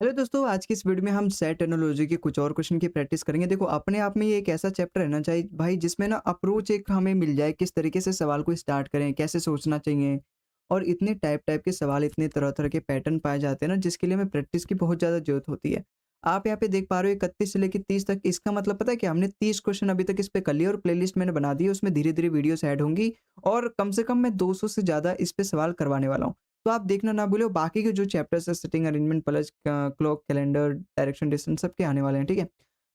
Hello दोस्तों, आज की इस वीडियो में हम सेट एनालॉजी के कुछ और क्वेश्चन की प्रैक्टिस करेंगे। देखो, अपने आप में ये एक ऐसा चैप्टर है ना चाहिए भाई, जिसमें ना अप्रोच एक हमें मिल जाए, किस तरीके से सवाल को स्टार्ट करें, कैसे सोचना चाहिए। और इतने टाइप टाइप के सवाल, इतने तरह तरह के पैटर्न पाए जाते हैं ना, जिसके लिए हमें प्रैक्टिस की बहुत ज़्यादा जरूरत होती है। आप यहाँ पे देख पा रहे हो 31 से लेकर 30 तक। इसका मतलब पता है कि हमने 30 क्वेश्चन अभी तक इस पे कर लिए और प्लेलिस्ट मैंने बना दी है, उसमें धीरे धीरे वीडियोस ऐड होंगी। और कम से कम मैं 200 से ज़्यादा इस पे सवाल करवाने वाला हूँ। तो आप देखना ना भूलो, बाकी के जो चैप्टर्स है, setting arrangement plus clock calendar direction distance, सबके आने वाले हैं, ठीक है।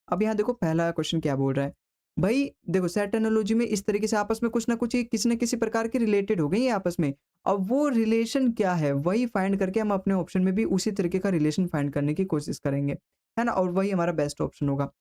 अब यहाँ देखो, पहला क्वेश्चन क्या बोल रहा है। भाई देखो, सेट एनालॉजी में इस तरीके से आपस में कुछ ना कुछ, ये किसी न किसी प्रकार के रिलेटेड हो गई है आपस में। अब वो रिलेशन क्या है, वही फाइंड करके हम अपने ऑप्शन में भी उसी तरीके का रिलेशन फाइंड करने की कोशिश करेंगे, है ना। और वही हमारा बेस्ट ऑप्शन होगा।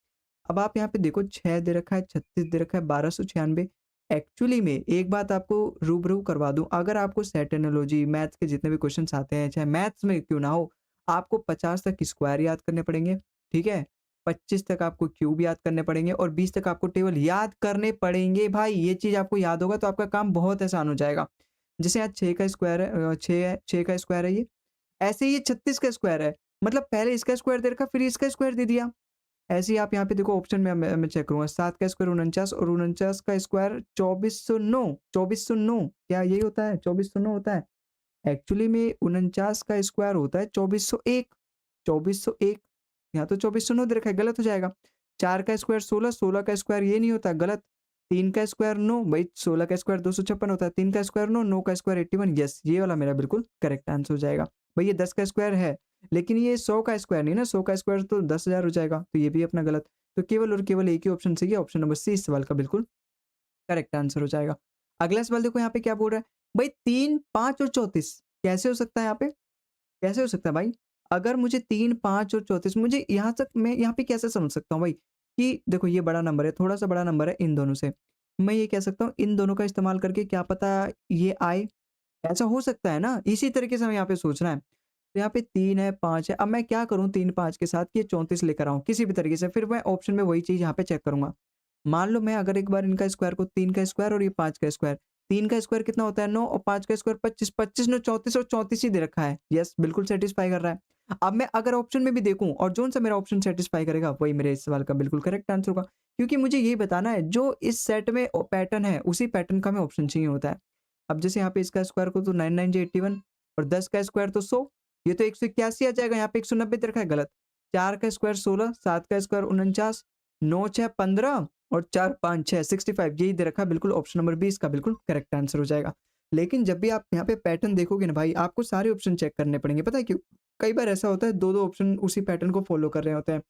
अब आप यहाँ पे देखो, 6 दे रखा है, 36 दे रखा है, 1296। एक्चुअली में एक बात आपको रूबरू करवा दूँ, अगर आपको सेट एनालॉजी, मैथ्स के जितने भी क्वेश्चन्स आते हैं, चाहे मैथ्स में क्यों ना हो, आपको 50 तक स्क्वायर याद करने पड़ेंगे, ठीक है? 25 तक आपको क्यूब याद करने पड़ेंगे और 20 तक आपको टेबल याद करने पड़ेंगे भाई। ये चीज़ आपको याद होगा तो आपका काम बहुत आसान हो जाएगा। जैसे आज 6 का स्क्वायर है, 6 है, 6 का स्क्वायर है ये। ऐसे ही ये 36 का स्क्वायर है। मतलब पहले इसका स्क्वायर दे रखा, फिर इसका स्क्वायर दे दिया। ऐसे ही आप यहाँ पे देखो, ऑप्शन में मैं चेक करूँगा। 7 का स्क्वायर 49 और 49 का स्क्वायर 2409। 2409 क्या यही होता है? 2409 होता है। एक्चुअली में 49 का स्क्वायर होता है 2401। 2401 यहाँ तो 2409 दे रखा है, गलत हो जाएगा। 4 का स्क्वायर 16, 16 का स्क्वायर ये नहीं होता, गलत। 3 का स्क्वायर 9, भाई 16 का स्क्वायर 256 होता है। 3 का स्क्वायर 9, 9 का स्क्वायर 81। यस, ये वाला मेरा बिल्कुल करेक्ट आंसर हो जाएगा। भाई ये 10 का स्क्वायर है, लेकिन ये 100 का स्क्वायर नहीं ना, 100 का स्क्वायर तो 10,000 हो जाएगा, तो ये भी अपना गलत। तो केवल और केवल एक ही ऑप्शन सही है, ऑप्शन नंबर सी इस सवाल का बिल्कुल करेक्ट आंसर हो जाएगा। अगला सवाल देखो, यहाँ पे क्या बोल रहा है। भाई 3, 5 और 34 कैसे हो सकता है यहाँ पे? कैसे हो सकता है भाई? अगर मुझे 3, 5 और 34, मुझे यहाँ तक मैं यहाँ पे कैसे समझ सकता हूँ भाई, कि देखो ये बड़ा नंबर है, थोड़ा-सा बड़ा नंबर है इन दोनों से। मैं ये कह सकता हूँ, इन दोनों का इस्तेमाल करके क्या पता ये आए, ऐसा हो सकता है ना? इसी तरीके से हमें यहाँ पे सोचना है। तो यहाँ पे 3 है, 5 है, अब मैं क्या करूँ 3-5 के साथ कि ये 34 लेकर आऊँ किसी भी तरीके से, फिर मैं ऑप्शन में वही चीज़ यहाँ पे चेक करूँगा। मान लो मैं अगर एक बार इनका स्क्वायर को, 3 का स्क्वायर और ये 5 का स्क्वायर, 3 का स्क्वायर कितना होता है 9 और 5 का स्क्वायर 25, 25 9 34 और 34 ही दे रखा है। यस, बिल्कुल सैटिस्फाई कर रहा है। अब मैं अगर ऑप्शन में भी देखूँ और जोन-सा मेरा ऑप्शन सैटिस्फाई करेगा, वही मेरे इस सवाल का बिल्कुल करेक्ट आंसर होगा। क्योंकि मुझे ये बताना है, जो इस सेट में पैटर्न है, उसी पैटर्न का हमें ऑप्शन चाहिए होता है। अब जैसे यहाँ पे इसका स्क्वायर को तो 9 9 81 और 10 का स्क्वायर तो 100, ये तो 181 आ जाएगा, यहाँ पे 190 दे रखा है, गलत। 4 का स्क्वायर 16, 7 का स्क्वायर 49, 9 6 15 और 4 5 6 65, यही दे रखा है, बिल्कुल ऑप्शन नंबर बी इसका बिल्कुल करेक्ट आंसर हो जाएगा। लेकिन जब भी आप यहाँ पे पैटर्न देखोगे ना भाई, आपको सारे ऑप्शन चेक करने पड़ेंगे, पता है क्यों? कई बार ऐसा होता है 2-2 ऑप्शन उसी पैटर्न को फॉलो कर रहे होते हैं।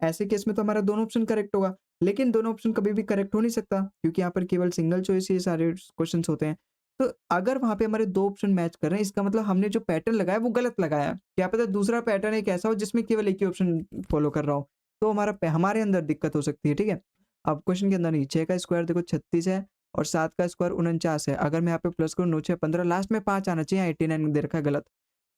ऐसे केस में तो हमारा दोनों ऑप्शन करेक्ट होगा, लेकिन दोनों ऑप्शन कभी भी करेक्ट हो नहीं सकता, क्योंकि यहाँ पर केवल सिंगल चॉइस ये सारे क्वेश्चंस होते हैं। तो अगर वहाँ पे हमारे 2 ऑप्शन मैच कर रहे हैं, इसका मतलब हमने जो पैटर्न लगाया वो गलत लगाया है। क्या पता दूसरा पैटर्न एक ऐसा हो जिसमें केवल एक ही ऑप्शन फॉलो कर रहा हो, तो हमारे अंदर दिक्कत हो सकती है, ठीक है? अब क्वेश्चन के अंदर नहीं, 6 का स्क्वायर देखो 36 है और 7 का स्क्वायर 49 है। अगर मैं यहाँ पे प्लस करूँ 9 6 15, लास्ट में 5 आना चाहिए, 89 दे रखा है, गलत।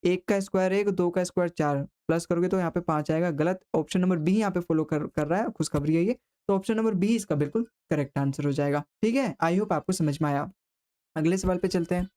1 का स्क्वायर 1, 2 का स्क्वायर 4, प्लस करोगे तो यहाँ पे 5 आएगा, गलत। ऑप्शन नंबर बी यहाँ पे फॉलो कर रहा है, खुशखबरी है ये। तो ऑप्शन नंबर बी इसका बिल्कुल करेक्ट आंसर हो जाएगा, ठीक है? आई होप आपको समझ में आया। अगले सवाल पे चलते हैं।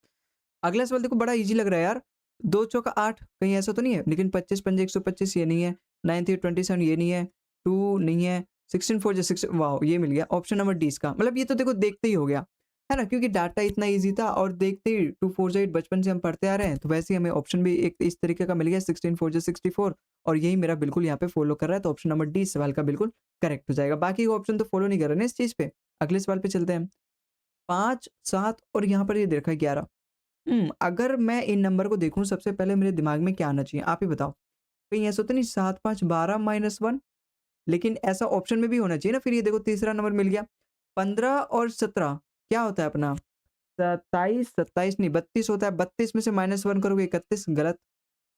अगला सवाल देखो, बड़ा ईज़ी लग रहा है यार। 2 चौका 8, कहीं ऐसा तो नहीं है? लेकिन 25 पंजे 125 ये नहीं है, 9 3 27 ये नहीं है, 2 नहीं है, 16 4 जा 6, वाओ! ये मिल गया ऑप्शन नंबर डी इसका। मतलब ये तो देखो देखते ही हो गया, है ना? क्योंकि डाटा इतना ईज़ी था और देखते ही 2 4 जा 8 बचपन से हम पढ़ते आ रहे हैं, तो वैसे ही हमें ऑप्शन भी एक इस तरीके का मिल गया, 16 4 जा 64, और यही मेरा बिल्कुल यहाँ पे फॉलो कर रहा है, तो ऑप्शन नंबर डी इस सवाल का बिल्कुल करेक्ट हो जाएगा। बाकी ऑप्शन तो फॉलो नहीं कर रहे ना इस चीज़ पे। अगले सवाल पे चलते हैं। 5 7 और यहाँ पर ये दे रखा है 11। अगर मैं इन नंबर को देखूँ, सबसे पहले मेरे दिमाग में क्या आना चाहिए? आप ही बताओ। कहीं ऐसा तो नहीं 7 5 12 -1? लेकिन ऐसा ऑप्शन में भी होना चाहिए ना, फिर ये देखो तीसरा नंबर मिल गया। 15 और 17 क्या होता है अपना? 27 27 नहीं 32 होता है, 32 में से -1 करोगे 31, गलत।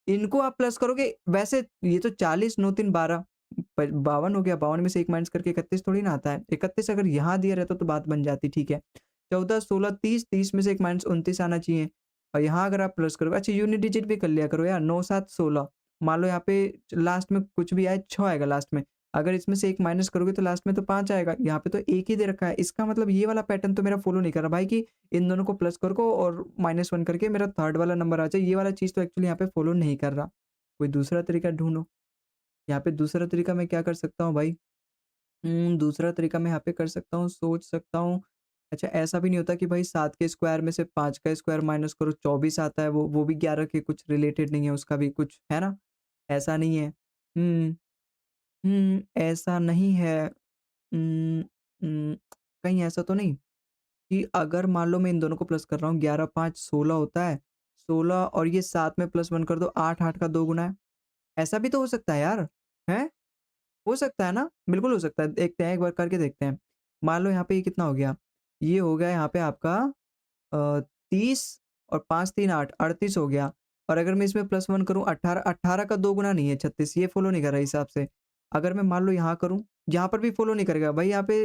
इनको आप प्लस करोगे, वैसे ये तो 40 9 3 12 प 52 हो गया, 52 में से 1 माइनस करके 31 थोड़ी ना आता है। 31 अगर यहाँ दिया रहता तो बात बन जाती, ठीक है। 14 16 30, 30 में से 1 माइनस 29 आना चाहिए और यहाँ अगर आप प्लस करोगे, अच्छा यूनिट डिजिट भी कर लिया करो यार, 9 7 16। मान लो यहाँ पे लास्ट में कुछ भी आए, 6 आएगा लास्ट में। अगर इसमें से 1 माइनस करोगे तो लास्ट में तो 5 आएगा, यहाँ पे तो 1 ही दे रखा है। इसका मतलब ये वाला पैटर्न तो मेरा फॉलो नहीं कर रहा भाई, कि इन दोनों को प्लस करो और -1 करके मेरा थर्ड वाला नंबर आ जाए, ये वाला चीज़ तो एक्चुअली यहाँ पे फॉलो नहीं कर रहा। कोई दूसरा तरीका ढूँढो। यहाँ पे दूसरा तरीका मैं क्या कर सकता हूँ भाई? दूसरा तरीका मैं यहाँ पे कर सकता हूँ, सोच सकता हूँ। अच्छा, ऐसा भी नहीं होता कि भाई 7 के स्क्वायर में से 5 का स्क्वायर माइनस करो 24 आता है, वो भी 11 के कुछ रिलेटेड नहीं है, उसका भी कुछ है ना? ऐसा नहीं है। हुँ, ऐसा नहीं है। उम कहीं ऐसा तो नहीं कि अगर मान लो मैं इन दोनों को प्लस कर रहा हूँ, 11 5 16 होता है, 16 और ये 7 में प्लस 1 कर दो, 8 8 का 2 गुना है। ऐसा भी तो हो सकता है यार, हैं? हो सकता है ना? बिल्कुल हो सकता है। देखते हैं, एक बार करके देखते हैं। मान लो यहाँ पे ये कितना हो गया? ये हो गया यहाँ पे आपका 30 और 5 3 8 38 हो गया। और अगर मैं इसमें +1 करूँ 18 18 का 2 गुना नहीं है 36, ये फ़ॉलो नहीं कर रहा हिसाब से। अगर मैं मान लो यहाँ करूँ, यहाँ पर भी फ़ॉलो नहीं करेगा। भाई यहाँ पे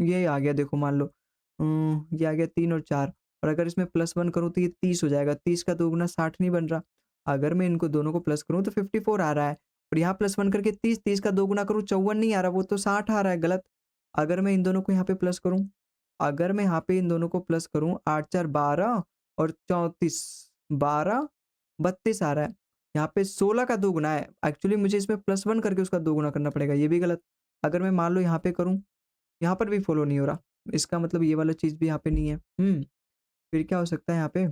ये आ गया देखो, मान लो ये आ गया 3 और 4, और अगर इसमें +1 करूँ तो ये 30 हो जाएगा। 30 का 2 गुना 60 नहीं बन रहा। अगर मैं इनको दोनों को प्लस करूँ तो 54 आ रहा है। और यहाँ +1 करके 30, 30 का 2 गुना करूँ 54 नहीं आ रहा, वो तो 60 आ रहा है, गलत। अगर मैं इन दोनों को यहाँ पे प्लस करूँ, अगर मैं यहाँ पे इन दोनों को प्लस करूँ, 8 4 12 और 34 12 32 आ रहा है। यहाँ पे 16 का 2 गुना है। एक्चुअली मुझे इसमें +1 करके उसका 2 गुना करना पड़ेगा, ये भी गलत। अगर मैं मान लो यहाँ पे करूँ, यहाँ पर भी फ़ॉलो नहीं हो रहा। इसका मतलब ये वाला चीज़ भी यहाँ पे नहीं है। फिर क्या हो सकता है यहाँ पे?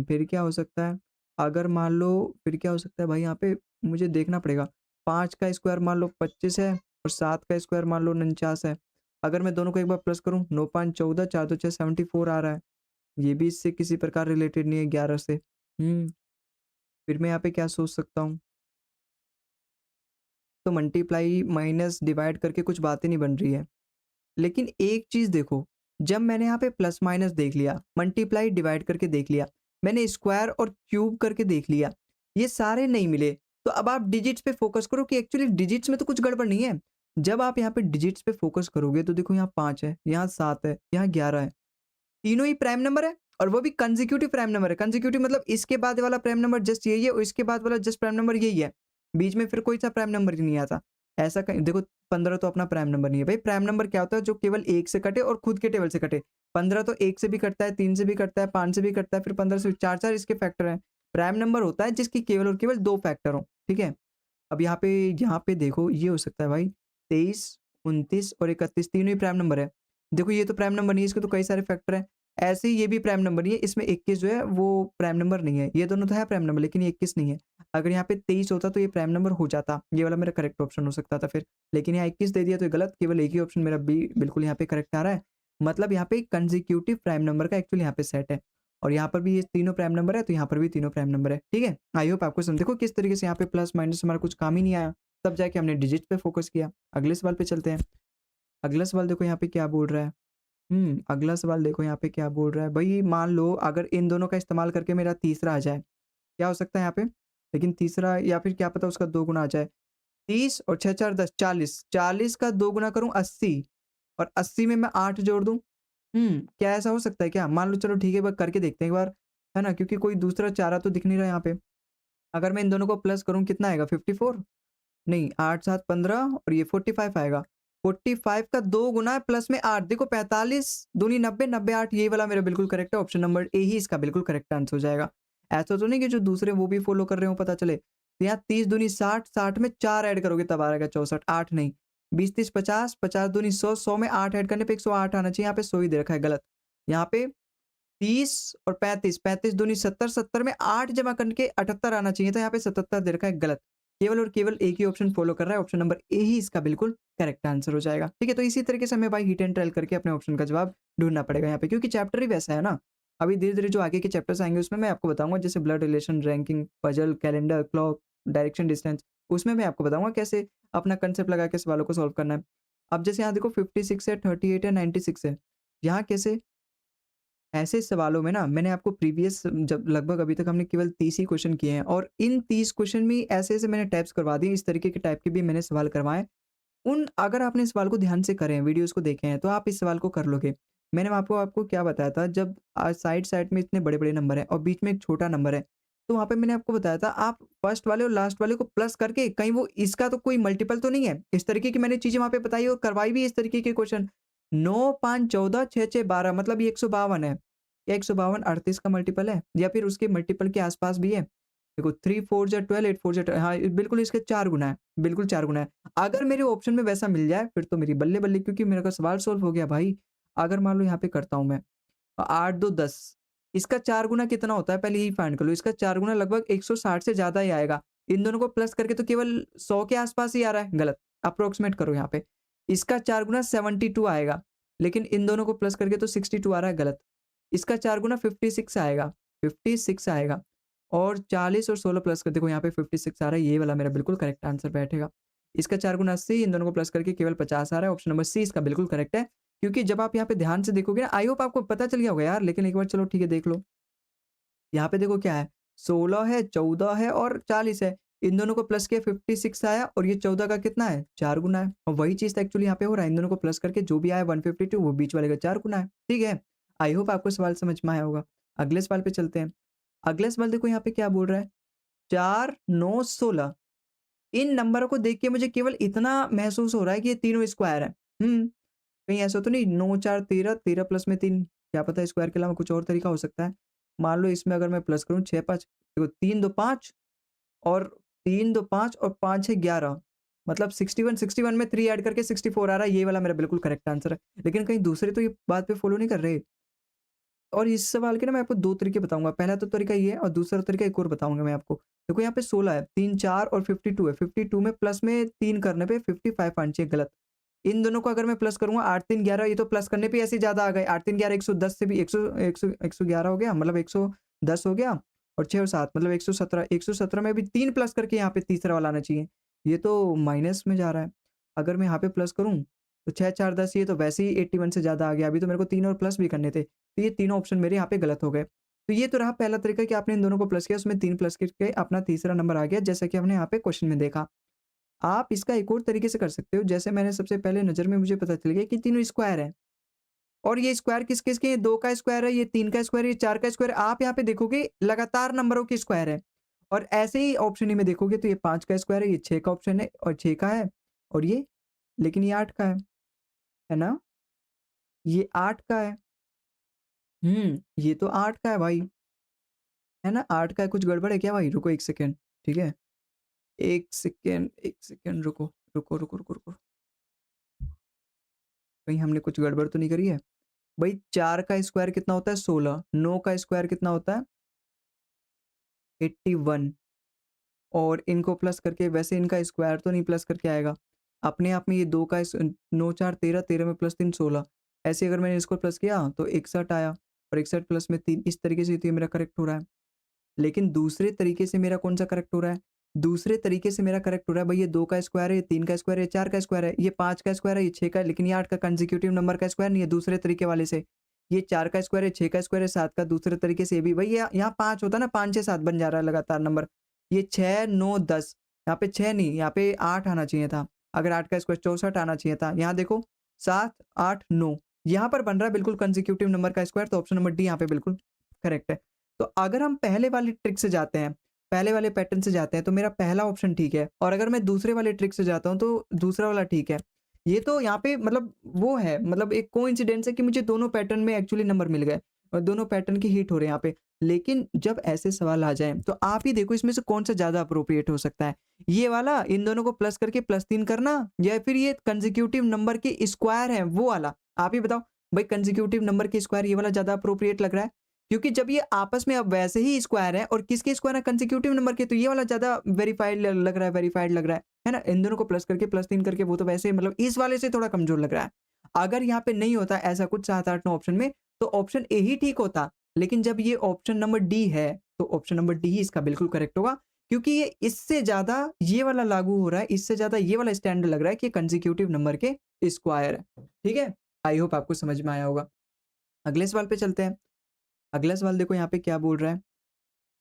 फिर क्या हो सकता है? अगर मान लो, फिर क्या हो सकता है भाई यहाँ पे, मुझे देखना पड़ेगा। 5 का स्क्वायर मान लो 25 है और 7 का स्क्वायर मान लो 49 है। अगर मैं दोनों को एक बार प्लस करूँ, 9 5 14, 4 2 6 74 आ रहा है। ये भी इससे किसी प्रकार रिलेटेड नहीं है 11 से। फिर मैं यहाँ पे क्या सोच सकता हूँ? तो मल्टीप्लाई, माइनस, डिवाइड करके कुछ बातें नहीं बन रही है। लेकिन एक चीज़ देखो, जब मैंने यहाँ पे प्लस माइनस देख लिया, मल्टीप्लाई डिवाइड करके देख लिया, मैंने स्क्वायर और क्यूब करके देख लिया, ये सारे नहीं मिले, तो अब आप डिजिट्स पे फोकस करो कि एक्चुअली डिजिट्स में तो कुछ गड़बड़ नहीं है। जब आप यहाँ पे डिजिट्स पे फोकस करोगे तो देखो, यहाँ 5 है, यहाँ 7 है, यहाँ 11 है। तीनों ही प्राइम नंबर है और वो भी कंसेक्यूटिव प्राइम नंबर है। कंसेक्यूटिव मतलब इसके बाद वाला प्राइम नंबर जस्ट यही है और इसके बाद वाला जस्ट प्राइम नंबर यही है। बीच में फिर कोई सा प्राइम नंबर ही नहीं आता। ऐसा कहीं देखो, 15 तो अपना प्राइम नंबर नहीं है। भाई प्राइम नंबर क्या होता है? जो केवल 1 से कटे और खुद के टेबल से कटे। 15 तो 1 से भी कटता है, 3 से भी कटता है, 5 से भी कटता है, फिर 15 से 4-4 इसके फैक्टर हैं। प्राइम नंबर होता है जिसकी केवल और केवल 2 फैक्टर हों, ठीक है? अब यहाँ पे देखो, ये हो सकता है भाई 23, 29 और 31 तीनों ही प्राइम नंबर है। देखो ये तो प्राइम नंबर नहीं है, इसके तो कई सारे फैक्टर हैं। ऐसे ही ये भी प्राइम नंबर नहीं है, इसमें 21 जो है वो प्राइम नंबर नहीं है। ये दोनों तो है प्राइम नंबर, लेकिन ये 21 नहीं है। अगर यहाँ पे 23 होता तो ये प्राइम नंबर हो जाता। ये वाला मेरा करेक्ट ऑप्शन हो सकता था फिर। लेकिन यहाँ 21 दे दिया तो ये गलत, केवल एक ही ऑप्शन मेरा बी बिल्कुल यहाँ पे करेक्ट आ रहा है। मतलब यहाँ पे कंसेक्यूटिव प्राइम नंबर का एक्चुअली यहाँ पे सेट है। और यहाँ पर भी ये तीनों प्राइम नंबर है, तो यहाँ पर भी तीनों प्राइम नंबर है। ठीक है? आई होप आपको समझ देखो किस तरीके से यहाँ पे प्लस माइनस हमारा कुछ काम ही नहीं आया। तब जाके हमने डिजिट पे फ़ोकस किया। अगले सवाल पे चलते हैं। अगला सवाल देखो यहाँ पे क्या बोल रहा है। अगला सवाल देखो यहाँ पे क्या बोल रहा है। भई मान लो अगर इन दोनों का इस्तेमाल करके मेरा तीसरा आ जाए, क्या हो सकता है यहाँ पे? लेकिन तीसरा, या फिर क्या पता उसका 2 गुना आ जाए। 30 और 6 4 10 40, 40 का 2 गुना करूँ 80 और 80 में मैं 8 जोड़ दूँ। क्या ऐसा हो सकता है क्या? मान लो, चलो ठीक है, एक बार करके देखते हैं एक बार, है ना? क्योंकि कोई दूसरा चारा तो दिख नहीं रहा यहाँ पे। अगर मैं इन दोनों को प्लस करूँ कितना आएगा? 54? नहीं, 8 7 15 और ये 45 आएगा। 45 का 2 गुना प्लस में 8, देखो 45 दूनी 90, 90 8, ये वाला मेरा बिल्कुल करेक्ट है। ऑप्शन नंबर ए ही इसका बिल्कुल करेक्ट आंसर हो जाएगा। ऐसा तो नहीं कि जो दूसरे वो भी फॉलो कर रहे हो पता चले। तो यहाँ 30 दूनी 60, 60 में 4 ऐड करोगे तब आ जाएगा 64, 8 नहीं। 20 30 50, 50 दूनी 100, 100 में 8 ऐड करने पे 108 आना चाहिए, यहाँ पे 100 ही दे रखा है, गलत। यहाँ पे 30 और 35, 35 दूनी 70, 70 में 8 जमा करके 78 आना चाहिए था, यहाँ पे 77 दे रखा है, गलत। केवल और केवल एक ही ऑप्शन फॉलो कर रहा है, ऑप्शन नंबर ए ही इसका बिल्कुल करेक्ट आंसर हो जाएगा। ठीक है? तो इसी तरीके से हमें भाई हिट एंड ट्रायल करके अपने ऑप्शन का जवाब ढूँढना पड़ेगा यहाँ पे, क्योंकि चैप्टर ही वैसा है ना। अभी धीरे-धीरे जो आगे के चैप्टर्स आएँगे उसमें मैं आपको बताऊँगा, जैसे blood relation, ranking, puzzle, calendar, clock, direction, distance, उसमें मैं आपको बताऊँगा कैसे अपना कंसेप्ट लगा के सवालों को सॉल्व करना है। अब जैसे यहाँ देखो 56 है, 38 है, 96 है। यहाँ कैसे? ऐसे सवालों में ना मैंने आपको प्रीवियस, जब लगभग अभी तक हमने केवल 30 ही क्वेश्चन किए हैं और इन 30 क्वेश्चन में ऐसे-ऐसे मैंने टाइप्स करवा दिए, इस तरीके के टाइप के भी मैंने सवाल करवाए। उन अगर आपने सवाल को ध्यान से करे हैं, वीडियोज़ को देखे हैं, तो आप इस सवाल को कर लोगे। मैंने आपको आपको क्या बताया था, जब साइड-साइड में इतने बड़े-बड़े नंबर हैं और बीच में एक छोटा नंबर है, तो वहाँ पे मैंने आपको बताया था आप फर्स्ट वाले और लास्ट वाले को प्लस करके कहीं वो इसका तो कोई मल्टीपल तो नहीं है। इस तरीके की मैंने चीज़ें वहाँ पे बताई और करवाई भी इस तरीके के क्वेश्चन। 9 5 14 6 6 12 मतलब ये 152 है। क्या 152 38 का मल्टीपल है या फिर उसके मल्टीपल के आस-पास भी है? देखो 3 4 जा 12, 8 4 जा हाँ, बिल्कुल इसके 4 गुना है, बिल्कुल 4 गुना है। अगर मेरे ऑप्शन में वैसा मिल जाए फिर तो मेरी बल्ले-बल्ले, क्योंकि मेरा का सवाल सॉल्व हो गया भाई। अगर मान लो यहाँ पे करता हूँ मैं 8 2 10, इसका 4 गुना कितना होता है पहले यही फाइंड कर लो। इसका 4 गुना लगभग 160 से ज़्यादा ही आएगा। इन दोनों को प्लस करके तो केवल 100 के आस-पास ही आ रहा है, गलत। अप्रॉक्सिमेट करो यहाँ पे। इसका 4 गुना 72 आएगा, लेकिन इन दोनों को प्लस करके तो 62 आ रहा है, गलत। इसका 4 गुना 56 आएगा, 56 आएगा और 40 और 16 प्लस कर देखो यहाँ पे 56 आ रहा है, ये वाला मेरा बिल्कुल करेक्ट आंसर बैठेगा। इसका 4 गुना 80, इन दोनों को प्लस करके केवल 50 आ रहा है। ऑप्शन नंबर सी इसका बिल्कुल करेक्ट है। क्योंकि जब आप यहाँ पे ध्यान से देखोगे ना, आई होप आपको पता चल गया होगा यार, लेकिन एक बार चलो ठीक है देख लो। यहाँ पे देखो क्या है, 16 है, 14 है और 40 है। इन दोनों को प्लस किया 56 आया और ये 14 का कितना है? 4 गुना है और वही चीज़ तो एक्चुअली यहाँ पे हो रहा है। इन दोनों को प्लस करके जो भी आया 152 वो बीच वाले का 4 गुना है। ठीक है? आई होप आपको सवाल समझ में आया होगा। अगले सवाल पे चलते हैं। अगला सवाल देखो यहाँ पे क्या बोल रहा है, 4, 9, 16 इन नंबरों को देख के मुझे केवल इतना महसूस हो रहा है कि ये तीनों स्क्वायर हैं। कहीं ऐसा तो नहीं 9 4 13, 13 प्लस में 3, क्या पता स्क्वायर के अलावा कुछ और तरीका हो सकता है। मान लो इसमें अगर मैं प्लस करूँ 6 5 देखो 3 2 5 और 3 2 5 और 5 6 11 मतलब 61 61 में 3 ऐड करके 64 आ रहा है, ये वाला मेरा बिल्कुल करेक्ट आंसर है। लेकिन कहीं दूसरे तो ये बात पे फॉलो नहीं कर रहे। और इस सवाल के ना मैं आपको 2 तरीके बताऊँगा। पहला तो तरीका ये है और दूसरा तरीका एक और बताऊँगा मैं आपको। देखो यहाँ पे 16 है, 3 4 और 52 है। 52 में प्लस में 3 करने पे 55 आनी चाहिए, गलत। इन दोनों को अगर मैं प्लस करूँगा 8 3 11, ये तो प्लस करने पे ऐसे ही ज़्यादा आ गए। 8 3 11 110 से भी 111 हो गया, मतलब 110 हो गया और 6 और 7 मतलब 117। 117 में भी 3 प्लस करके यहाँ पे तीसरा वाला आना चाहिए। ये तो माइनस में जा रहा है। अगर मैं यहाँ पे प्लस करूँ तो 6 4 10, ये तो वैसे ही 81 से ज़्यादा आ गया। अभी तो मेरे को 3 और प्लस भी करने थे। तो ये तीनों ऑप्शन मेरे यहाँ पे गलत हो गए। तो ये तो रहा पहला तरीका कि आपने इन दोनों को प्लस किया, उसमें 3 प्लस करके अपना तीसरा नंबर आ गया, जैसा कि हमने यहाँ पे क्वेश्चन में देखा। आप इसका एक और तरीके से कर सकते हो, जैसे मैंने सबसे पहले नज़र में मुझे पता चल गया कि तीनों स्क्वायर हैं और ये स्क्वायर किस-किस के हैं, 2 का स्क्वायर है, ये 3 का स्क्वायर है, ये 4 का स्क्वायर है। आप यहाँ पे देखोगे लगातार नंबरों के स्क्वायर है और ऐसे ही ऑप्शन ई में देखोगे तो ये 5 का स्क्वायर है, ये 6 का ऑप्शन है और 6 का है और ये लेकिन ये 8 का है ना? ये 8 का है। ये तो 8 का है भाई। है ना? 8 का है, कुछ गड़बड़ है क्या भाई? रुको 1 सेकंड, ठीक है? 1 सेकंड रुको, रुको। कहीं हमने कुछ गड़बड़ तो नहीं करी है? भई 4 का स्क्वायर कितना होता है? 16, 9 का स्क्वायर कितना होता है? 81 और इनको प्लस करके वैसे इनका स्क्वायर तो नहीं प्लस करके आएगा। अपने आप में ये 2 का 9 4 13, 13 में प्लस 3 16। ऐसे अगर मैंने इसको प्लस किया तो 61 आया और 61 प्लस में 3, इस तरीके से तो ये मेरा करेक्ट हो रहा है। लेकिन दूसरे तरीके से मेरा कौन-सा करेक्ट हो रहा है? दूसरे तरीके से मेरा करेक्ट हो रहा है भई, ये 2 का स्क्वायर है, ये 3 का स्क्वायर है, ये 4 का स्क्वायर है, ये 5 का स्क्वायर है, ये 6 का है, लेकिन ये 8 का कंसेक्यूटिव नंबर का स्क्वायर नहीं है दूसरे तरीके वाले से। ये 4 का स्क्वायर है, 6 का स्क्वायर है, 7 का दूसरे तरीके से ये भी। भई यहाँ 5 होता है ना, 5 6 7 बन जा रहा है लगातार नंबर। ये 6 9 10, यहाँ पे 6 नहीं, यहाँ पे 8 आना चाहिए था। अगर 8 का स्क्वायर 64 आना चाहिए था। यहाँ देखो 7 8 9 यहाँ पर बन रहा है बिल्कुल कंसेक्यूटिव नंबर का स्क्वायर, तो ऑप्शन नंबर डी यहाँ पे बिल्कुल करेक्ट है। तो अगर हम पहले वाली ट्रिक से जाते हैं, पहले वाले पैटर्न से जाते हैं, तो मेरा पहला ऑप्शन ठीक है और अगर मैं दूसरे वाले ट्रिक से जाता हूँ तो दूसरा वाला ठीक है। ये तो यहाँ पे मतलब वो है, मतलब एक कोइंसिडेंस है कि मुझे दोनों पैटर्न में एक्चुअली नंबर मिल गए और दोनों पैटर्न की हिट हो रहे हैं यहाँ पे। लेकिन जब ऐसे सवाल आ जाएँ तो आप ही देखो इसमें से कौन-सा ज़्यादा एप्रोप्रिएट हो सकता है। ये वाला इन दोनों को प्लस करके +3 करना या फिर ये कंसेक्यूटिव नंबर के स्क्वायर हैं वो वाला? आप ही बताओ। भाई कंसेक्यूटिव नंबर के स्क्वायर ये वाला ज़्यादा एप्रोप्रिएट लग रहा है। क्योंकि जब ये आपस में अब वैसे ही स्क्वायर है और किसके स्क्वायर है कंसेक्यूटिव नंबर के, तो ये वाला ज़्यादा वेरीफाइड लग रहा है, वेरीफाइड लग रहा है ना? इन दोनों को प्लस करके +3 करके वो तो वैसे मतलब इस वाले से थोड़ा कमज़ोर लग रहा है। अगर यहाँ पे नहीं होता ऐसा कुछ 7 8 9 ऑप्शन में तो ऑप्शन ए ही ठीक होता। लेकिन जब ये ऑप्शन नंबर डी है तो ऑप्शन नंबर डी ही इसका बिल्कुल करेक्ट होगा, क्योंकि ये इससे ज़्यादा ये वाला लागू हो रहा है, इससे ज़्यादा ये वाला स्टैंडर्ड लग रहा है कि कंसेक्यूटिव नंबर के स्क्वायर है। ठीक है? आई होप आपको समझ में आया होगा। अगले सवाल पे चलते हैं। अगला सवाल देखो यहाँ पे क्या बोल रहा है।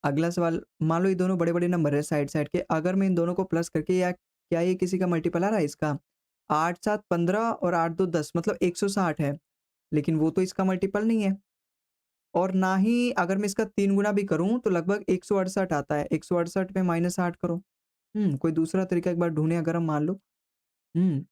अगला सवाल, मान लो ये दोनों बड़े-बड़े नंबर है साइड-साइड के, अगर मैं इन दोनों को प्लस करके या क्या ये किसी का मल्टीपल आ रहा है इसका? 8 7 15 और 8 2 10 मतलब 160 है, लेकिन वो तो इसका मल्टीपल नहीं है और ना ही अगर मैं इसका 3 गुना भी करूँ तो लगभग 168 आता है। 168 में -8 करो। कोई दूसरा तरीका एक बार ढूँढें अगर हम मान लो।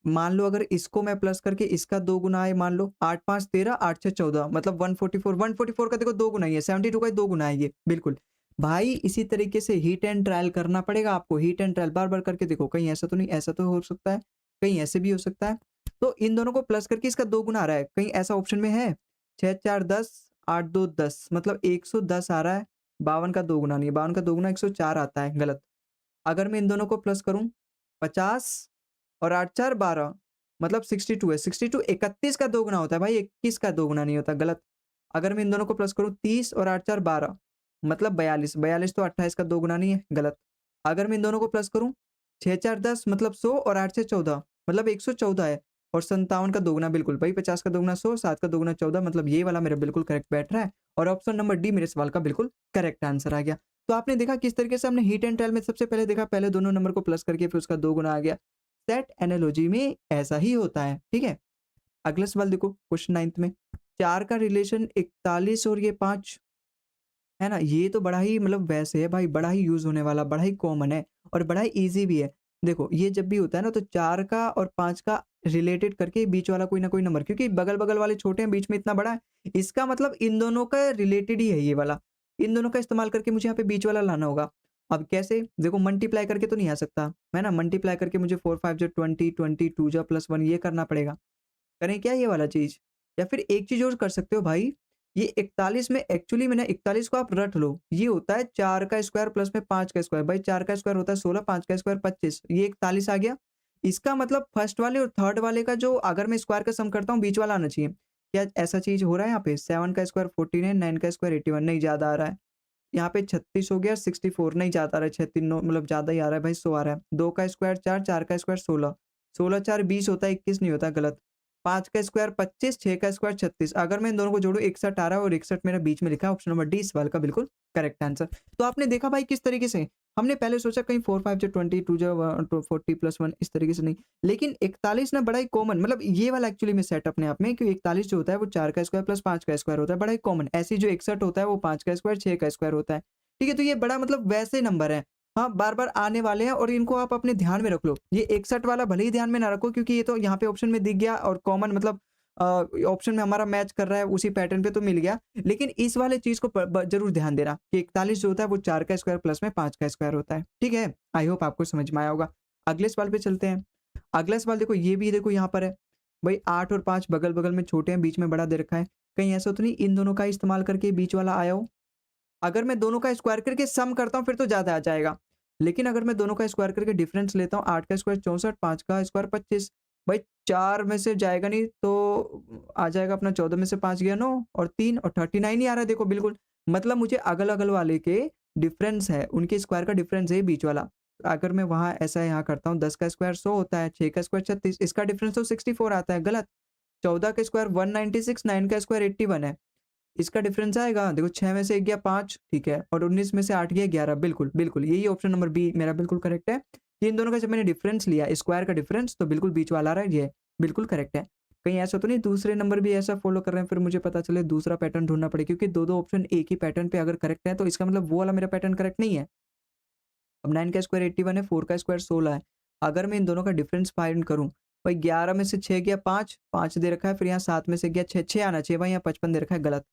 मान लो अगर इसको मैं प्लस करके इसका 2 गुना है, मान लो 8 5 13 8 6 14 मतलब 144 144 का देखो 2 गुना ही है, 72 का 2 गुना है ये, बिल्कुल। भाई इसी तरीके से हीट एंड ट्रायल करना पड़ेगा आपको, हीट एंड ट्रायल बार-बार करके देखो, कहीं ऐसा तो नहीं, ऐसा तो हो सकता है, कहीं ऐसे भी हो सकता है। तो इन दोनों को प्लस करके इसका 2 गुना आ रहा है, कहीं ऐसा ऑप्शन में है? 6 4 10, 8 2 10 मतलब 110 आ रहा है, 52 का 2 गुना नहीं है, 52 का 2 गुना 104 आता है, गलत। अगर मैं इन दोनों को प्लस करूँ 50 और 8 4 12 मतलब 62 है, 62 31 का 2 गुना होता है भाई, 21 का 2 गुना नहीं होता, गलत। अगर मैं इन दोनों को प्लस करूँ 30 और 8 4 12 मतलब 42, 42 तो 28 का 2 गुना नहीं है, गलत। अगर मैं इन दोनों को प्लस करूँ 6 4 10 मतलब 100 और 8 6 14 मतलब 114 है और 57 का 2 गुना बिल्कुल भाई 50 का 2 गुना 100, 7 का 2 गुना 14 मतलब ये वाला मेरा बिल्कुल करेक्ट बैठ रहा है और ऑप्शन नंबर डी मेरे सवाल का बिल्कुल करेक्ट आंसर आ गया। तो आपने देखा किस तरीके से हमने हीट एंड ट्रायल में सबसे पहले देखा, पहले दोनों नंबर को प्लस करके फिर उसका 2 गुना आ गया। सेट एनालॉजी में ऐसा ही होता है, ठीक है? अगला सवाल देखो क्वेश्चन 9th में 4 का रिलेशन 41 और ये 5 है ना? ये तो बड़ा ही मतलब वैसे है भाई, बड़ा ही यूज़ होने वाला, बड़ा ही कॉमन है और बड़ा ही ईज़ी भी है। देखो ये जब भी होता है ना तो 4 का और 5 का रिलेटेड करके बीच वाला कोई ना कोई नंबर, क्योंकि बगल-बगल वाले छोटे हैं, बीच में इतना बड़ा है, इसका मतलब इन दोनों का रिलेटेड ही है ये वाला। इन दोनों का इस्तेमाल करके मुझे यहाँ पे बीच वाला लाना होगा। अब कैसे? देखो मल्टीप्लाई करके तो नहीं आ सकता, है ना? मल्टीप्लाई करके मुझे 4 5 जा 20, 20 2 जा +1 ये करना पड़ेगा। करें क्या ये वाला चीज़? या फिर एक चीज़ और कर सकते हो भाई, ये 41 में एक्चुअली में ना 41 को आप रट लो, ये होता है 4 का स्क्वायर प्लस में 5 का स्क्वायर, भाई 4 का स्क्वायर होता है 16, 5 का स्क्वायर 25, ये 41 आ गया। इसका मतलब फर्स्ट वाले और थर्ड वाले का जो अगर मैं स्क्वायर का सम करता हूँ बीच वाला आना चाहिए। क्या ऐसा चीज़ हो रहा है यहाँ पे? 7 का स्क्वायर 49 9 का स्क्वायर 81 नहीं ज़्यादा आ रहा है। यहाँ पे 36 हो गया 64 नहीं ज़्यादा आ रहा है, 36 9 मतलब ज़्यादा ही आ रहा है भाई 100 आ रहा है। 2 का स्क्वायर 4, 4 का स्क्वायर 16, 16 4 20 होता है 21 नहीं होता, गलत। 5 का स्क्वायर 25, 6 का स्क्वायर 36, अगर मैं इन दोनों को जोड़ूँ 61 आ रहा है और 61 मेरा बीच में लिखा है, ऑप्शन नंबर डी इस सवाल का बिल्कुल करेक्ट आंसर। तो आपने देखा भाई किस तरीके से हमने पहले सोचा कहीं 4 5 जो 20 2 जो 40 प्लस 1 इस तरीके से नहीं, लेकिन 41 ना बड़ा ही कॉमन मतलब ये वाला एक्चुअली में सेट अपने आप में कि 41 जो होता है वो 4 का स्क्वायर प्लस 5 का स्क्वायर होता है, बड़ा ही कॉमन। ऐसे ही जो 61 होता है वो 5 का स्क्वायर 6 का स्क्वायर होता है। ठीक है? तो ये बड़ा मतलब वैसे नंबर हैं। हाँ, बार-बार आने वाले हैं और इनको आप अपने ध्यान में रख लो। ये 61 वाला भले ही ध्यान में ना रखो क्योंकि ये तो यहाँ पे ऑप्शन में दिख गया और कॉमन मतलब अ, ऑप्शन में हमारा मैच कर रहा है उसी पैटर्न पे तो मिल गया। लेकिन इस वाले चीज़ को प ब ज़रूर ध्यान देना कि 41 जो होता है वो 4 का स्क्वायर प्लस में 5 का स्क्वायर होता है। ठीक है? आई होप आपको समझ में आया होगा। अगले सवाल पे चलते हैं। अगला सवाल देखो ये भी देखो यहाँ पर है। भई 8 और 5 बगल-बगल में छोटे हैं, बीच में बड़ा दे रखा है। कहीं ऐसा तो नहीं इन दोनों का इस्तेमाल करके बीच वाला आया हो? अगर मैं दोनों का स्क्वायर करके सम करता हूँ फिर तो ज़्यादा आ जाएगा। लेकिन अगर मैं दोनों का स्क्वायर करके डिफरेंस लेता हूँ 8 का स्क्वायर 64 5 का स्क्वायर 25 भाई 4 में से जाएगा नहीं तो आ जाएगा अपना 14 में से 5 गया 9 और 3 और 39 ही आ रहा है देखो बिल्कुल। मतलब मुझे अगल-अगल वाले के डिफरेंस है, उनके स्क्वायर का डिफरेंस है ये बीच वाला। अगर मैं वहाँ ऐसा यहाँ करता हूँ 10 का स्क्वायर 100 होता है, 6 का स्क्वायर 36 इसका डिफरेंस तो 64 आता है, गलत। 14 का स्क्वायर 196 9 का स्क्वायर 81 है। इसका डिफरेंस आएगा, देखो 6 में से 1 गया 5 ठीक है और 19 में से 8 गया 11 बिल्कुल, बिल्कुल यही ऑप्शन नंबर बी मेरा बिल्कुल करेक्ट है। कि इन दोनों का जब मैंने डिफरेंस लिया स्क्वायर का डिफरेंस तो बिल्कुल बीच वाला आ रहा है ये, बिल्कुल करेक्ट है। कहीं ऐसा तो नहीं दूसरे नंबर भी ऐसा फॉलो कर रहे हैं फिर मुझे पता चले दूसरा पैटर्न ढूँढना पड़े क्योंकि 2-2 ऑप्शन एक ही पैटर्न पे अगर करेक्ट है तो इसका मतलब वो वाला मेरा पैटर्न करेक्ट नहीं है। अब 9 का स्क्वायर 81 है, 4 का स्क्वायर 16 है। अगर मैं इन दोनों का डिफरेंस फाइंड करूँ, भाई 11 में से 6 गया 5, 5 दे रखा है, फिर यहाँ 7 में से गया 6, 6 आना चाहिए भाई, यहाँ 55 दे रखा है, गलत।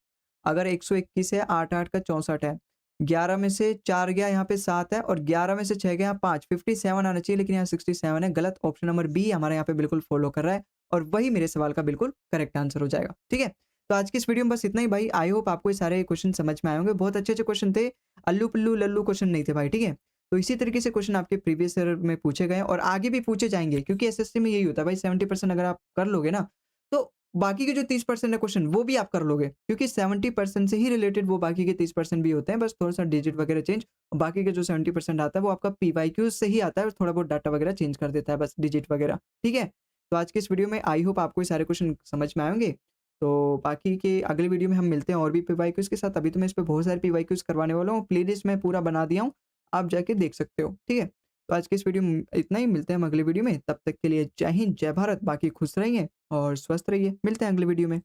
अगर 121 है, 8, 8 का 64 है। 11 में से 4 गया, यहाँ पे 7 है और 11 में से 6 गया, 5, 57 आना चाहिए, लेकिन यहाँ 67 है, गलत। ऑप्शन नंबर बी हमारा यहाँ पे बिल्कुल फॉलो कर रहा है और वही मेरे सवाल का बिल्कुल करेक्ट आंसर हो जाएगा, ठीक है? तो आज की इस वीडियो में बस इतना ही भाई। आई होप आपको ये सारे क्वेश्चन समझ में आए होंगे। बहुत अच्छे-अच्छे क्वेश्चन थे, अल्लू-पल्लू, लल्लू क्वेश्चन नहीं थे भाई, ठीक है? तो इसी तरीके से क्वेश्चन आपके प्रीवियस ईयर में पूछे गए हैं और आगे भी पूछे जाएँगे क्योंकि एसएससी में यही होता है भाई 70% अगर आप कर लोगे ना, तो बाकी के जो 30% है क्वेश्चन वो भी आप कर लोगे क्योंकि 70% से ही रिलेटेड वो बाकी के 30% भी होते हैं, बस थोड़ा-सा डिजिट वगैरह चेंज और बाकी के जो 70% आता है वो आपका पीवाईक्यूज़ से ही आता है और थोड़ा बहुत डाटा वगैरह चेंज कर देता है बस डिजिट वगैरह, ठीक है? तो आज के इस वीडियो में आई होप आपको ये सारे क्वेश्चन समझ में आए होंगे। तो बाकी के अगले वीडियो में हम मिलते हैं और भी पीवाईक्यूज़ के साथ। अभी तो मैं इस पे बहुत सारे पीवाईक्यूज़ करवाने वाला हूँ, प्लेलिस्ट मैं पूरा बना दिया हूँ। आप जाके देख सकते हो, ठीक है? तो आज के इस वीडियो में इतना ही, मिलते हैं हम अगले वीडियो में, तब तक के लिए जय हिंद, जय भारत, बाकी खुश रहिए और स्वस्थ रहिए, मिलते हैं अगले वीडियो में।